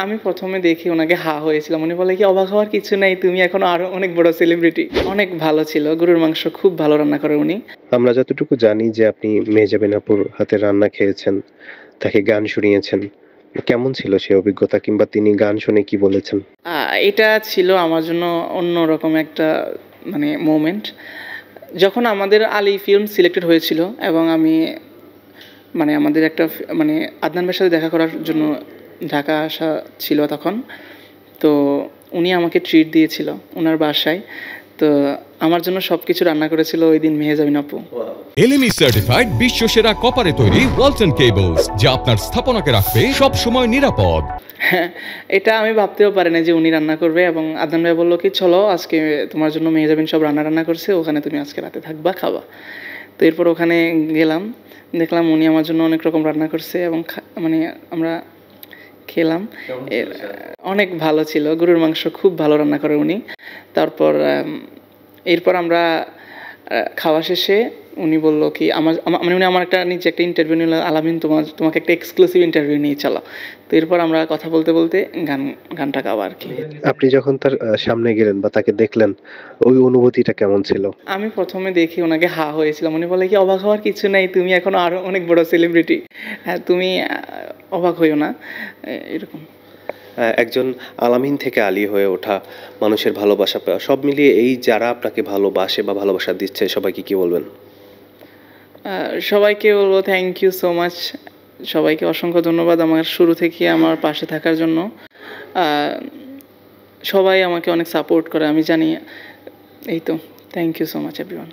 আমি ১ম এ দেখে উনাকে হা হয়েছিলাম। উনি বলে কি, "অবাক হওয়ার কিছু নাই। তুমি এখন আরো অনেক বড় সেলিব্রিটি।" অনেক ভালো ছিল। গরুর মাংস খুব ভালো রান্না করে উনি। আমরা যতটুকু জানি যে আপনি মেহজাবিন আপুর হাতের রান্না খেয়েছেন, তাকে গান শুনিয়েছেন। কেমন ছিল সেই অভিজ্ঞতা কিংবা তিনি গান শুনে কি বলেছেন? আ এটা ছিল আমার জন্য অন্যরকম একটা মোমেন্ট। যখন আমাদের আলী ফিল্ম সিলেক্টেড হয়েছিল এবং আমি আমাদের একটা আদনান ভাইয়ের সাথে দেখা করার জন্য ঢাকা আসা ছিল তখন। তো উনি আমাকে ট্রিট দিয়েছিল উনার বাসায়। তো আমার জন্য সবকিছু রান্না করেছিল ওইদিন মেহেজাবিন আপু। এলএমই সার্টিফাইড বিশ্বসেরা কপারে তৈরি ওয়ালটন কেবলস, যা আপনার স্থাপনাকে রাখবে সব সময় নিরাপদ। হ্যাঁ, এটা আমি ভাবতেও পারি নাই যে উনি রান্না করবে, এবং আদনান ভাই বলল কি, "চলো আজকে তোমার জন্য মেহেজাবিন সব রান্না করছে, ওখানে তুমি আজকে রাতে থাকবা, খাবা।" তো এরপর ওখানে গেলাম, দেখলাম উনি আমার জন্য অনেক রকম রান্না করছে এবং আমরা খেলাম। অনেক ভালো ছিল। গরুর মাংস খুব ভালো রান্না করে উনি। তারপর এরপর আমরা খাওয়া শেষে উনি বলল কি, উনি আমার নিজে একটা ইন্টারভিউ নিল, "আলামিন, তোমাকে একটা এক্সক্লুসিভ ইন্টারভিউ নিয়ে চলো।" তো এরপর আমরা কথা বলতে গানটা গাওয়া আরকি। আপনি যখন তার সামনে গেলেন বা তাকে দেখলেন, ওই অনুভূতিটা কেমন ছিল? আমি ১ম এ দেখে উনাকে হা হয়েছিলাম। উনি বলে কি, "অবাক হওয়ার কিছু নাই। তুমি এখন আরো অনেক বড় সেলিব্রিটি। হ্যাঁ, তুমি অবাক হইও না।" এরকম। একজন আলামিন থেকে আলী হয়ে ওঠা, মানুষের ভালোবাসা পাওয়া, সব মিলিয়ে এই যারা আপনাকে ভালোবাসে বা ভালোবাসা দিচ্ছে সবাইকে কি বলবেন? সবাইকে বলব থ্যাংক ইউ সো মাচ। সবাইকে অসংখ্য ধন্যবাদ আমার শুরু থেকে আমার পাশে থাকার জন্য। আ সবাই আমাকে অনেক সাপোর্ট করে, আমি জানি। এই তো, thank you so much everyone.